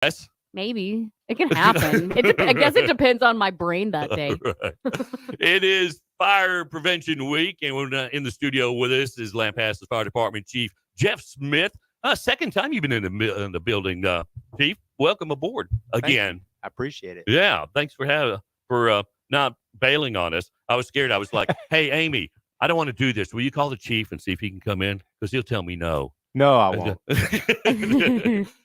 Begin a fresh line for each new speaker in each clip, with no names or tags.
Yes.
Maybe. It can happen. I guess it depends on my brain that day.
Right. It is Fire Prevention Week, and we're in the studio with us is Lampasas Fire Department Chief Jeff Smith. Second time you've been in the building, Chief. Welcome aboard again.
I appreciate it.
Yeah, thanks for not bailing on us. I was scared. I was like, "Hey, Amy, I don't want to do this. Will you call the chief and see if he can come in? Because he'll tell me no."
No, I won't.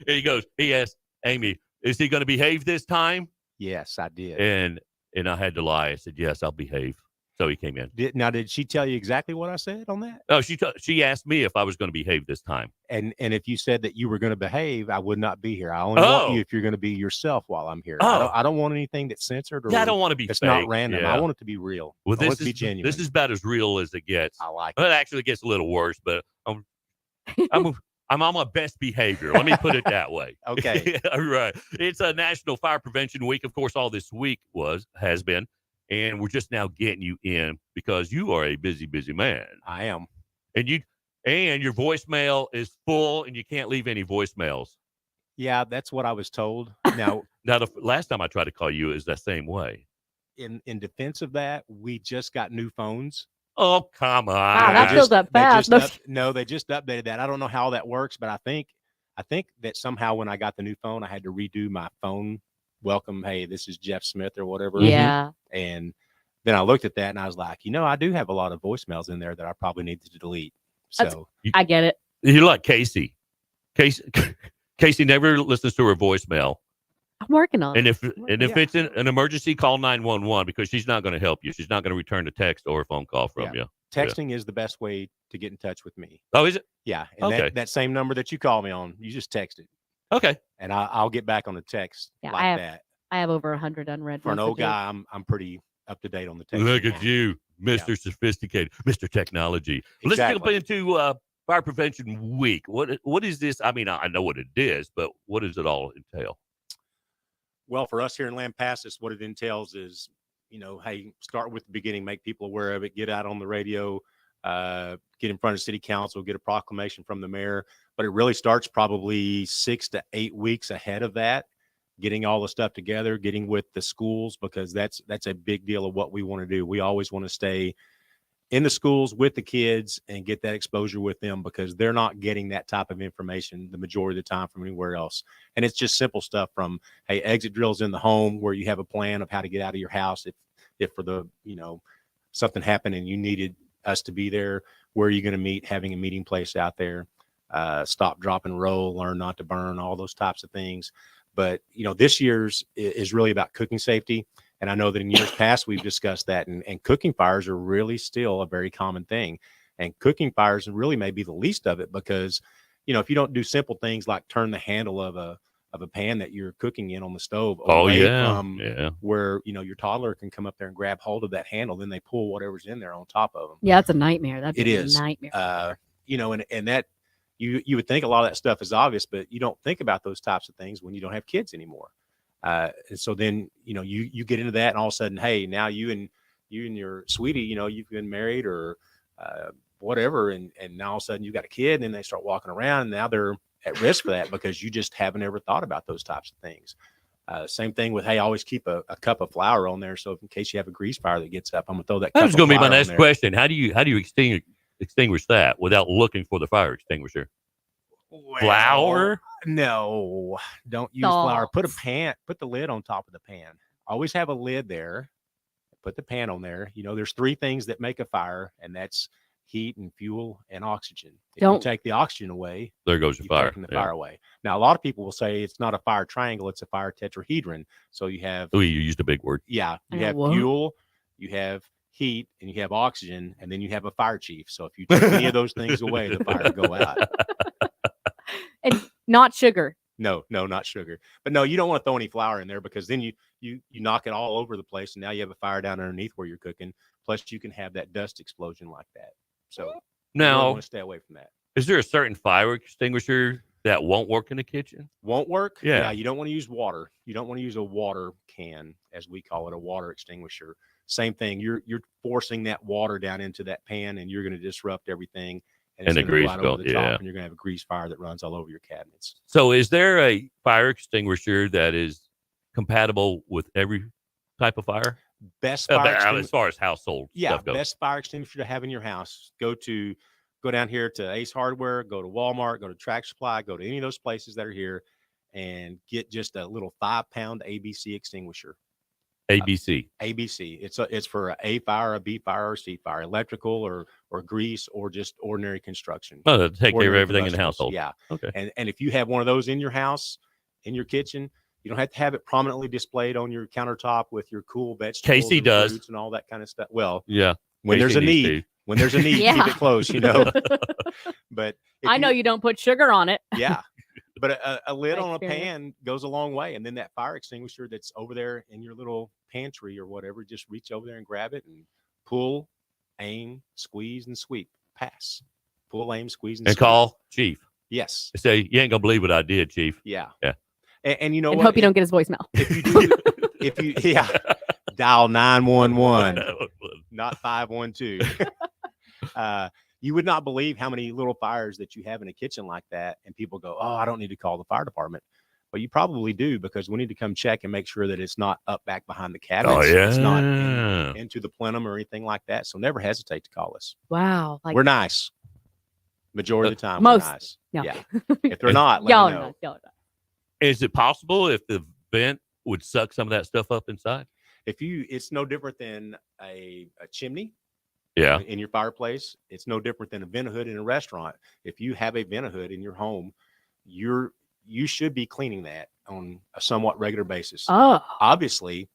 He goes. He asked Amy, "Is he going to behave this time?"
Yes, I did.
And I had to lie. I said, "Yes, I'll behave." So he came in.
Did she tell you exactly what I said on that?
Oh, she asked me if I was going to behave this time.
And if you said that you were going to behave, I would not be here. I only want you if you're going to be yourself while I'm here. I don't want anything that's censored or
I don't want to be
it's
fake.
not random.
Yeah.
I want it to be real.
Well,
I want it to be genuine.
This is about as real as it gets.
I like
it. Well, it actually gets a little worse, but I'm on my best behavior. Let me put it that way.
Okay.
Right. It's a National Fire Prevention Week. Of course, all this week has been. And we're just now getting you in because you are a busy, busy man.
I am.
And your voicemail is full and you can't leave any voicemails.
Yeah, that's what I was told. Now,
the last time I tried to call you is the same way.
In defense of that, we just got new phones.
Oh, come on.
Wow, that feels up fast.
They just updated that. I don't know how that works, but I think that somehow when I got the new phone, I had to redo my phone welcome. Hey, this is Jeff Smith or whatever.
Yeah.
And then I looked at that and I was like, I do have a lot of voicemails in there that I probably need to delete. So
I get it.
You're like Casey. Casey never listens to her voicemail.
I'm working on
it. And if it's an emergency, call 911 because she's not going to help you. She's not going to return a text or a phone call from you.
Texting is the best way to get in touch with me.
Oh, is it?
Yeah. And that same number that you call me on, you just text it.
Okay.
And I'll get back on the text that.
I have over 100 unread
For
messages.
an old guy, I'm pretty up to date on the text.
Look at you, Mr. Sophisticated, Mr. Technology. Exactly. Let's jump into Fire Prevention Week. What is this? I mean, I know what it is, but what does it all entail?
Well, for us here in Lampasas, what it entails is, hey, start with the beginning, make people aware of it, get out on the radio, get in front of city council, get a proclamation from the mayor. But it really starts probably 6 to 8 weeks ahead of that, getting all the stuff together, getting with the schools, because that's a big deal of what we want to do. We always want to stay in the schools with the kids and get that exposure with them because they're not getting that type of information the majority of the time from anywhere else. And it's just simple stuff from, hey, exit drills in the home where you have a plan of how to get out of your house if for the, something happened and you needed us to be there, where are you going to meet, having a meeting place out there, stop, drop, and roll, learn not to burn, all those types of things. But, this year's is really about cooking safety. And I know that in years past, we've discussed that. And cooking fires are really still a very common thing. And cooking fires really may be the least of it because, if you don't do simple things like turn the handle of a pan that you're cooking in on the stove away from where, your toddler can come up there and grab hold of that handle, then they pull whatever's in there on top of them.
Yeah, it's a nightmare.
It is
a nightmare.
And that you would think a lot of that stuff is obvious, but you don't think about those types of things when you don't have kids anymore. And so then, you get into that and all of a sudden, hey, now you and your sweetie, you've been married or whatever. And now all of a sudden you got a kid and then they start walking around and now they're at risk for that because you just haven't ever thought about those types of things. Same thing with, hey, always keep a cup of flour on there. So in case you have a grease fire that gets up, I'm gonna throw that.
That was going to be my next question. How do you extinguish that without looking for the fire extinguisher? Flour?
No, don't use flour. Put the lid on top of the pan. Always have a lid there. Put the pan on there. There's 3 things that make a fire, and that's heat and fuel and oxygen. If you take the oxygen away,
there goes the fire.
Taking the fire away. Now, a lot of people will say it's not a fire triangle, it's a fire tetrahedron. So you have.
Oh, you used a big word.
Yeah, you have fuel, you have heat, and you have oxygen, and then you have a fire chief. So if you take any of those things away, the fire will go out.
And not sugar.
No, not sugar. But no, you don't want to throw any flour in there because then you knock it all over the place, and now you have a fire down underneath where you're cooking. Plus, you can have that dust explosion like that. So
now,
you want to stay away from that.
Is there a certain fire extinguisher that won't work in the kitchen?
Won't work?
Yeah.
You don't want to use water. You don't want to use a water can, as we call it, a water extinguisher. Same thing. You're forcing that water down into that pan, and you're going to disrupt everything. and it's
And the
gonna go
grease
out
go-
over the
yeah.
top, and you're gonna have a grease fire that runs all over your cabinets.
So is there a fire extinguisher that is compatible with every type of fire?
Best fire
As
extinguisher.
far as household
Yeah,
stuff goes.
best fire extinguisher to have in your house. Go down here to Ace Hardware, go to Walmart, go to Tractor Supply, go to any of those places that are here, and get just a little 5-pound ABC extinguisher.
ABC.
ABC. It's for a A fire, a B fire, or C fire, electrical or grease, or just ordinary construction.
Oh, to take care of
Ordinary
everything in the
combustibles.
household.
Yeah.
Okay.
And if you have one of those in your house, in your kitchen, you don't have to have it prominently displayed on your countertop with your cool vegetables,
Casey
and
does.
fruits and all that kind of stuff. Well,
Yeah.
when there's a
Casey needs
need,
to.
when there's a need,
Yeah.
keep it close, you know. But if
I know you don't put sugar on it.
yeah. But a lid
My
on a
experience.
pan goes a long way. And then that fire extinguisher that's over there in your little pantry or whatever, just reach over there and grab it and pull, aim, squeeze, and sweep. Pass. Pull, aim, squeeze, and
And
sweep.
call Chief.
Yes.
Say, you ain't going to believe what I did, Chief.
Yeah.
Yeah.
And you know
And
what?
hope you don't get his voicemail.
If you do, yeah, dial 911, not 512. You would not believe how many little fires that you have in a kitchen like that. And people go, oh, I don't need to call the fire department. Well, you probably do, because we need to come check and make sure that it's not up back behind the cabinets.
Oh, yeah.
It's not into the plenum or anything like that. So never hesitate to call us.
Wow. Like
We're nice. Majority of the time,
Most.
we're nice.
No.
Yeah. If they're not, let
y'all
me
are
know.
nice. Y'all are nice.
Is it possible if the vent would suck some of that stuff up inside?
It's no different than a chimney.
Yeah.
In your fireplace. It's no different than a vent hood in a restaurant. If you have a vent hood in your home, you should be cleaning that on a somewhat regular basis.
Oh,
Obviously,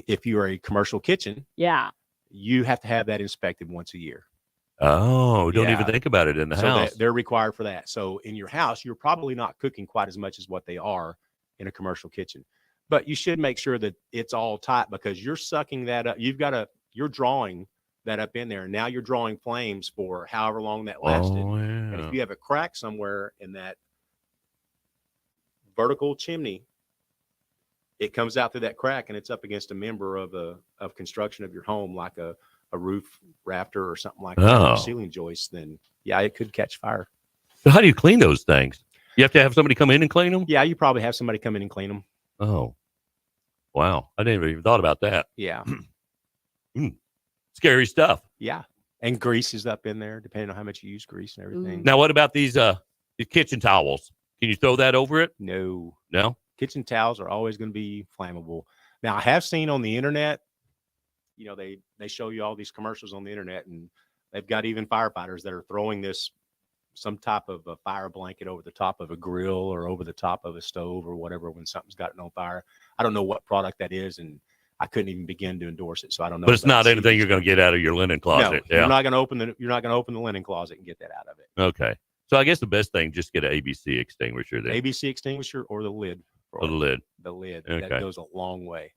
if you are a commercial kitchen,
yeah.
you have to have that inspected once a year.
Oh, don't even
Yeah.
think about it in the
So
house.
they're required for that. So in your house, you're probably not cooking quite as much as what they are in a commercial kitchen. But you should make sure that it's all tight, because you're sucking that up. You're drawing that up in there. And now you're drawing flames for however long that lasted.
Oh,
And
yeah.
if you have a crack somewhere in that vertical chimney, it comes out through that crack, and it's up against a member of construction of your home, like a roof rafter or something like that,
Oh.
or ceiling joist, then yeah, it could catch fire.
So how do you clean those things? You have to have somebody come in and clean them?
Yeah, you probably have somebody come in and clean them.
Oh, wow. I never even thought about that.
Yeah.
Scary stuff.
Yeah. And grease is up in there, depending on how much you use grease and everything.
Now, what about these kitchen towels? Can you throw that over it?
No.
No?
Kitchen towels are always going to be flammable. Now, I have seen on the internet, they show you all these commercials on the internet, and they've got even firefighters that are throwing some type of a fire blanket over the top of a grill or over the top of a stove or whatever when something's gotten on fire. I don't know what product that is, and I couldn't even begin to endorse it, so I don't know.
But it's
if
not
that's
anything you're
serious.
going to get out of your linen closet.
No,
Yeah.
you're not going to open the linen closet and get that out of it.
Okay. So I guess the best thing, just get an ABC extinguisher then.
ABC extinguisher or the lid.
For the lid.
The lid.
Okay.
That goes a long way.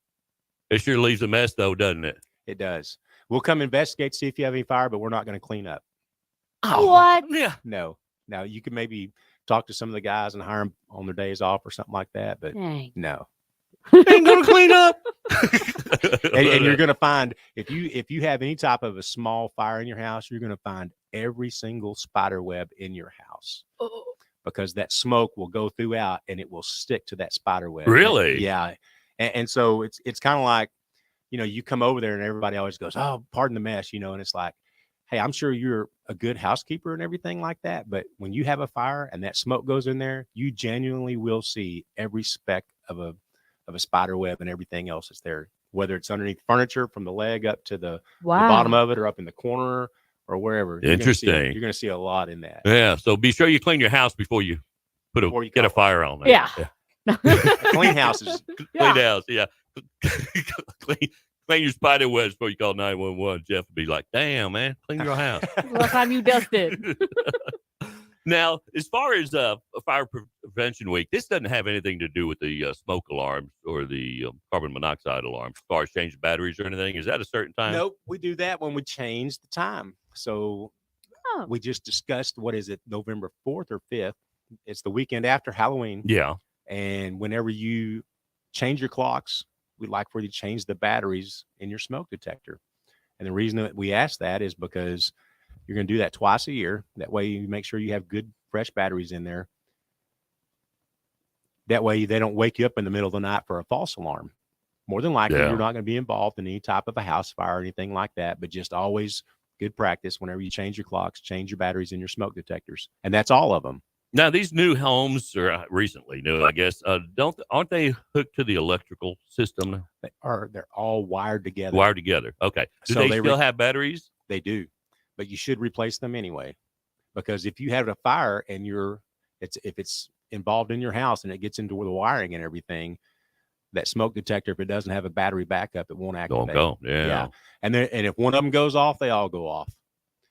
It sure leaves a mess, though, doesn't it?
It does. We'll come investigate, see if you have any fire, but we're not going to clean up.
What?
Yeah.
No. Now, you can maybe talk to some of the guys and hire them on their days off or something like that, but
Dang.
no.
Ain't going to clean up.
And you're going to find, if you have any type of a small fire in your house, you're going to find every single spider web in your house, because that smoke will go throughout and it will stick to that spider web.
Really?
Yeah. And so it's kind of like, you come over there and everybody always goes, oh, pardon the mess, and it's like, hey, I'm sure you're a good housekeeper and everything like that, but when you have a fire and that smoke goes in there, you genuinely will see every speck of a spider web and everything else that's there, whether it's underneath furniture from the leg up to the
Wow.
bottom of it, or up in the corner or wherever.
Interesting.
You're going to see a lot in that.
Yeah. So be sure you clean your house before you
Before you
get a
call.
fire on there.
Yeah.
Clean houses.
Yeah.
Clean house. Yeah. clean your spider webs before you call 911. Jeff would be like, damn, man, clean your house.
Last time you dusted.
Now, as far as Fire Prevention Week, this doesn't have anything to do with the smoke alarms or the carbon monoxide alarms. As far as changing batteries or anything, is that a certain time?
Nope, we do that when we change the time. So
Oh.
we just discussed, what is it, November 4th or 5th? It's the weekend after Halloween.
Yeah.
And whenever you change your clocks, we'd like for you to change the batteries in your smoke detector. And the reason that we ask that is because You're going to do that twice a year. That way you make sure you have good, fresh batteries in there. That way they don't wake you up in the middle of the night for a false alarm. More than likely,
Yeah.
you're not going to be involved in any type of a house fire or anything like that, but just always good practice whenever you change your clocks, change your batteries in your smoke detectors. And that's all of them.
Now these new homes, or recently new, I guess, aren't they hooked to the electrical system,
They're all wired together.
wired together? Okay. Do
So
they
they
still have batteries?
They do, but you should replace them anyway, because if you have a fire and if it's involved in your house and it gets into the wiring and everything, that smoke detector, if it doesn't have a battery backup, it won't activate.
Don't go. Yeah.
And if one of them goes off, they all go off.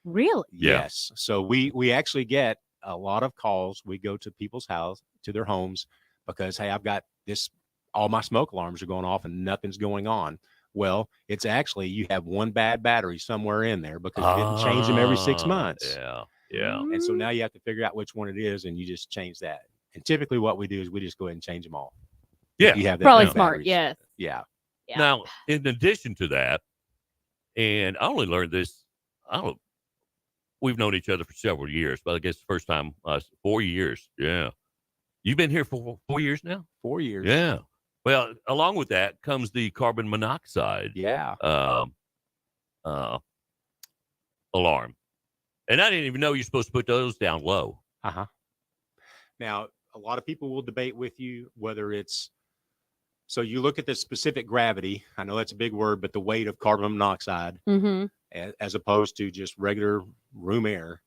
Really?
Yeah.
Yes. So we actually get a lot of calls. We go to people's house, to their homes, because, hey, I've got this, all my smoke alarms are going off and nothing's going on. Well, it's actually, you have one bad battery somewhere in there because you didn't change them every 6 months.
Yeah. Yeah.
And so now you have to figure out which one it is, and you just change that. And typically what we do is we just go ahead and change them all.
Yeah.
You have that
Probably
many
smart.
batteries.
Yes.
Yeah.
Yeah.
Now, in addition to that, and I only learned this, we've known each other for several years, but I guess the first time, 4 years. Yeah. You've been here for 4 years now?
4 years.
Yeah. Well, along with that comes the carbon monoxide
Yeah.
alarm. And I didn't even know you're supposed to put those down low.
Uh-huh. Now, a lot of people will debate with you whether it's, so you look at the specific gravity. I know that's a big word, but the weight of carbon monoxide
Mm-hmm.
as opposed to just regular room air.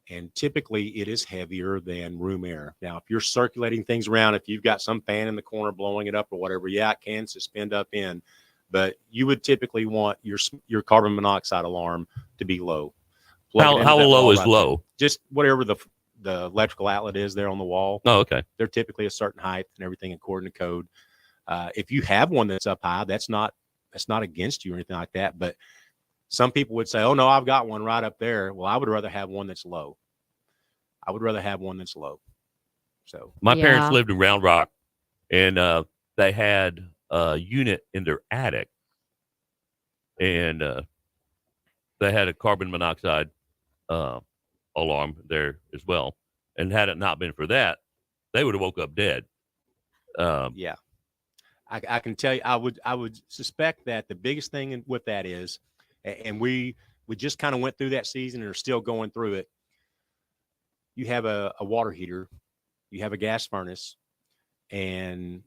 And typically it is heavier than room air. Now, if you're circulating things around, if you've got some fan in the corner blowing it up or whatever, yeah, it can suspend up in, but you would typically want your carbon monoxide alarm to be low. Plug it into
How
that
low
wall
is
right there.
low?
Just whatever the electrical outlet is there on the wall.
Oh, okay.
They're typically a certain height and everything according to code. If you have one that's up high, that's not against you or anything like that. But some people would say, oh no, I've got one right up there. Well, I would rather have one that's low. So
My
Yeah.
parents lived in Round Rock, and they had a unit in their attic, and they had a carbon monoxide alarm there as well. And had it not been for that, they would have woke up dead.
yeah, I can tell you, I would suspect that the biggest thing with that is, and we just kind of went through that season and are still going through it. You have a water heater, you have a gas furnace, and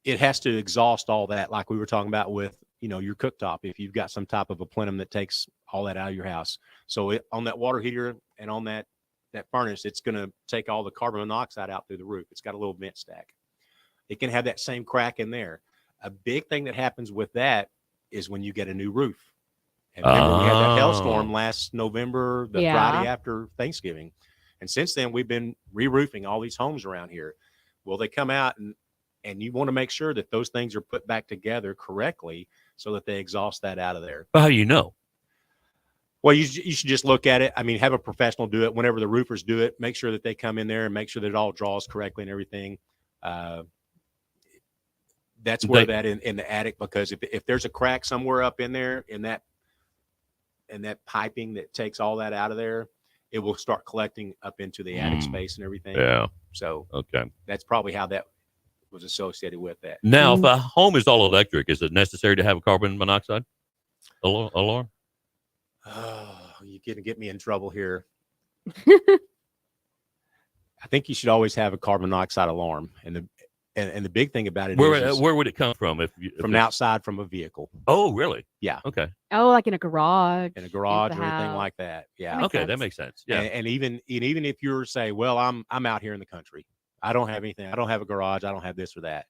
it has to exhaust all that, like we were talking about with, your cooktop, if you've got some type of a plenum that takes all that out of your house. So on that water heater and on that furnace, it's going to take all the carbon monoxide out through the roof. It's got a little vent stack. It can have that same crack in there. A big thing that happens with that is when you get a new roof. And remember, we had that hailstorm last November, the
Yeah.
Friday after Thanksgiving. And since then, we've been re-roofing all these homes around here. Well, they come out and you want to make sure that those things are put back together correctly so that they exhaust that out of there.
Well, how do you know?
Well, you should just look at it. I mean, have a professional do it. Whenever the roofers do it, make sure that they come in there and make sure that it all draws correctly and everything. That's where that in the attic, because if there's a crack somewhere up in there in that piping that takes all that out of there, it will start collecting up into the attic space and everything.
Yeah.
So
Okay.
that's probably how that was associated with that.
Now, if a home is all electric, is it necessary to have a carbon monoxide alarm?
Oh, you're going to get me in trouble here. I think you should always have a carbon monoxide alarm. And the big thing about it is
Where would it come from?
from outside from a vehicle.
Oh, really?
Yeah.
Okay.
Oh, like in a garage.
In a garage
the
or anything
house.
like that. Yeah.
Makes
Okay, that
sense.
makes sense. Yeah.
And even if you're say, well, I'm out here in the country, I don't have anything. I don't have a garage. I don't have this or that.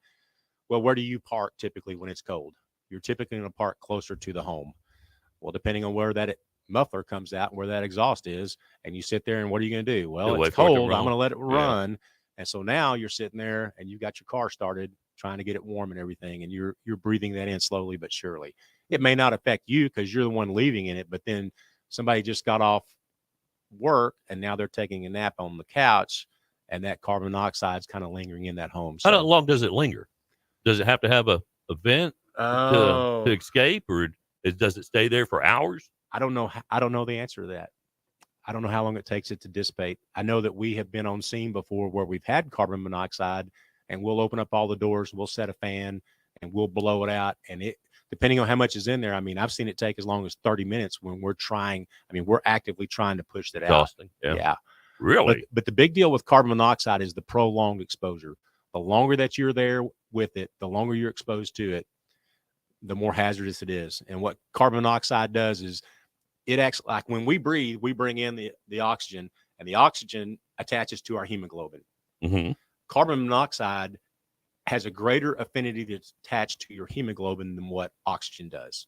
Well, where do you park typically when it's cold? You're typically going to park closer to the home. Well, depending on where that muffler comes out and where that exhaust is, and you sit there and what are you going to do? Well,
Wait
it's
for it to
cold. I'm
run.
going to let it run. And so now you're sitting there and you've got your car started trying to get it warm and everything. And you're breathing that in slowly but surely. It may not affect you because you're the one leaving in it, but then somebody just got off work and now they're taking a nap on the couch and that carbon monoxide is kind of lingering in that home.
How long does it linger? Does it have to have a vent to escape, or does it stay there for hours?
I don't know. I don't know the answer to that. I don't know how long it takes it to dissipate. I know that we have been on scene before where we've had carbon monoxide, and we'll open up all the doors, we'll set a fan, and we'll blow it out. And it, depending on how much is in there, I mean, I've seen it take as long as 30 minutes when we're trying. I mean, we're actively trying to push that out.
Exhausting. Yeah.
Yeah.
Really?
But the big deal with carbon monoxide is the prolonged exposure. The longer that you're there with it, the longer you're exposed to it, the more hazardous it is. And what carbon monoxide does is it acts like when we breathe, we bring in the oxygen, and the oxygen attaches to our hemoglobin.
Mm-hmm.
Carbon monoxide has a greater affinity that's attached to your hemoglobin than what oxygen does.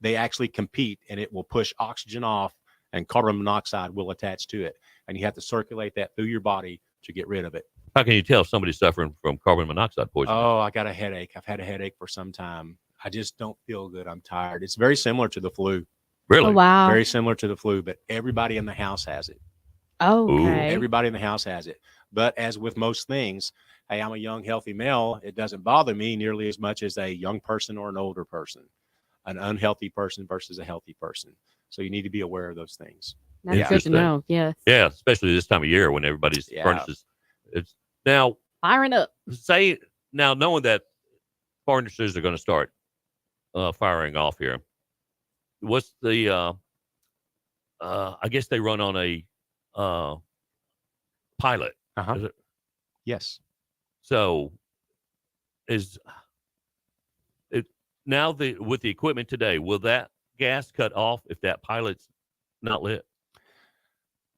They actually compete, and it will push oxygen off, and carbon monoxide will attach to it. And you have to circulate that through your body to get rid of it.
How can you tell if somebody's suffering from carbon monoxide poisoning?
Oh, I got a headache. I've had a headache for some time. I just don't feel good. I'm tired. It's very similar to the flu.
Really?
Oh, wow.
Very similar to the flu, but everybody in the house has it.
Okay.
Everybody in the house has it. But as with most things, hey, I'm a young, healthy male. It doesn't bother me nearly as much as a young person or an older person, an unhealthy person versus a healthy person. So you need to be aware of those things.
That's good to
Interesting.
know. Yes.
Yeah, especially this time of year when everybody's
Yeah.
furnaces. It's now
Firing up.
say now knowing that furnaces are going to start firing off here. What's the? I guess they run on a pilot.
Uh-huh.
Is it?
Yes.
So is it now with the equipment today? Will that gas cut off if that pilot's not lit?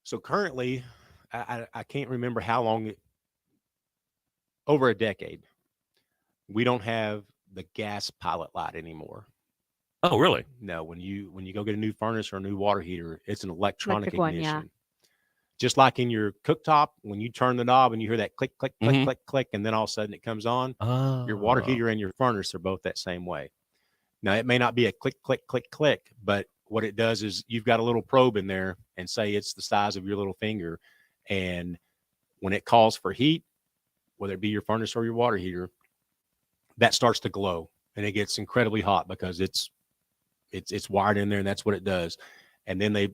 So currently, I can't remember how long, over a decade, we don't have the gas pilot light anymore.
Oh, really?
No, when you go get a new furnace or a new water heater, it's an electronic
Electric one,
ignition.
yeah.
Just like in your cooktop, when you turn the knob and you hear that click, click, click,
Mhm.
click, click, and then all of a sudden it comes on,
Oh.
your water heater and your furnace are both that same way. Now, it may not be a click, click, click, click, but what it does is you've got a little probe in there, and say it's the size of your little finger. And when it calls for heat, whether it be your furnace or your water heater, that starts to glow, and it gets incredibly hot because it's wired in there, and that's what it does. And then they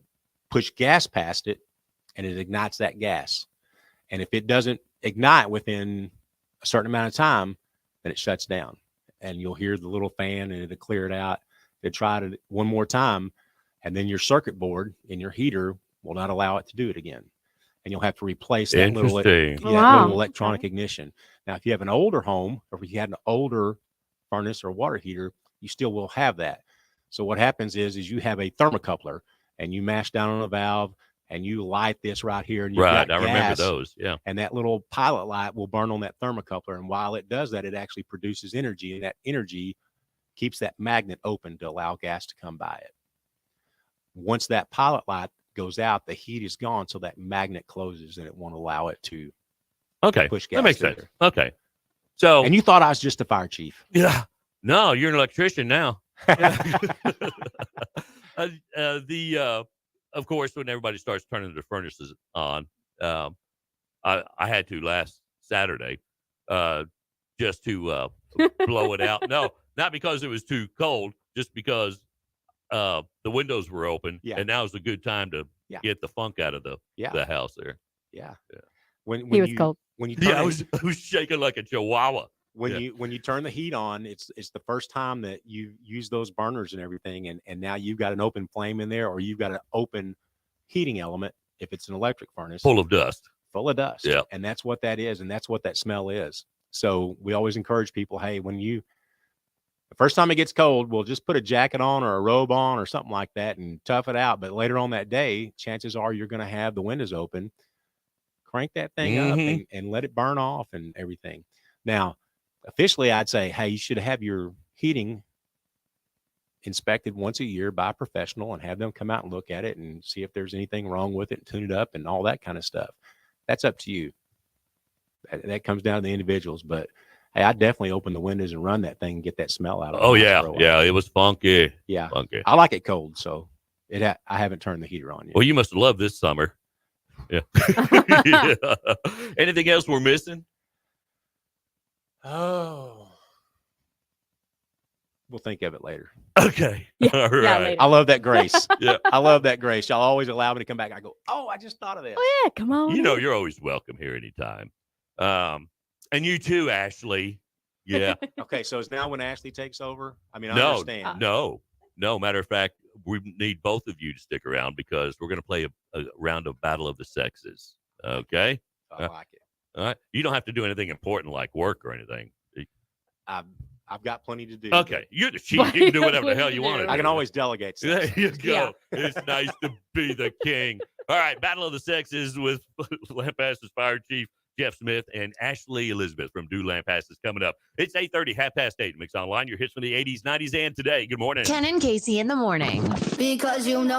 push gas past it, and it ignites that gas. And if it doesn't ignite within a certain amount of time, then it shuts down, and you'll hear the little fan, and it'll clear it out. They tried it one more time, and then your circuit board in your heater will not allow it to do it again. And you'll have to replace that little,
Interesting.
Wow.
little electronic ignition. Now, if you have an older home, or if you had an older furnace or water heater, you still will have that. So what happens is you have a thermocoupler, and you mash down on a valve, and you light this right here, and you've
Right.
got
I remember
gas,
those. Yeah.
and that little pilot light will burn on that thermocoupler. And while it does that, it actually produces energy, and that energy keeps that magnet open to allow gas to come by it. Once that pilot light goes out, the heat is gone, so that magnet closes, and it won't allow it to
Okay.
push gas.
That makes
through
sense.
there.
Okay. So
And you thought I was just a fire chief.
yeah. No, you're an electrician now. Of course, when everybody starts turning their furnaces on, I had to last Saturday, just to blow it out. No, not because it was too cold, just because the windows were open,
Yeah.
and now is a good time to
Yeah.
get the funk out of the house there.
Yeah.
Yeah.
When
He was
you
cold.
when you
Yeah,
turn
I was shaking like a chihuahua.
when you turn the heat on, it's the first time that you use those burners and everything, and now you've got an open flame in there, or you've got an open heating element if it's an electric furnace
Full of dust.
full of dust.
Yeah.
And that's what that is, and that's what that smell is. So we always encourage people, hey, the first time it gets cold, we'll just put a jacket on or a robe on or something like that and tough it out. But later on that day, chances are you're going to have the windows open. Crank that thing up and let it burn off and everything. Now, officially, I'd say, hey, you should have your heating inspected once a year by a professional and have them come out and look at it and see if there's anything wrong with it and tune it up and all that kind of stuff. That's up to you. That comes down to the individuals. But hey, I definitely open the windows and run that thing and get that smell out of it.
Oh yeah, yeah. It was funky.
Yeah.
Funky.
I like it cold, so I haven't turned the heater on yet.
Well, you must have loved this summer. Yeah. Yeah. Anything else we're missing?
Oh. We'll think of it later.
Okay.
Yeah,
All
yeah,
right.
later.
I love that grace.
Yeah.
I love that grace. Y'all always allow me to come back. I go, oh, I just thought of this.
Oh yeah, come on.
You know, you're always welcome here anytime. And you too, Ashley. Yeah.
Okay, so it's now when Ashley takes over. I mean, I
No,
understand.
no. Matter of fact, we need both of you to stick around because we're going to play a round of Battle of the Sexes. Okay.
I like it.
All right. You don't have to do anything important like work or anything.
I've got plenty to do.
Okay. You're the chief. You can do whatever the hell you want to do.
I can always delegate
There
stuff.
you go.
Yeah.
It's nice to be the king. All right. Battle of the Sexes with Lampasas Fire Chief Jeff Smith and Ashley Elizabeth from Do Lampasas coming up. It's 8:30, 8:30. Mix Online, your hits from the 80s, 90s, and today. Good morning.
Ken and Casey in the morning.
Because you know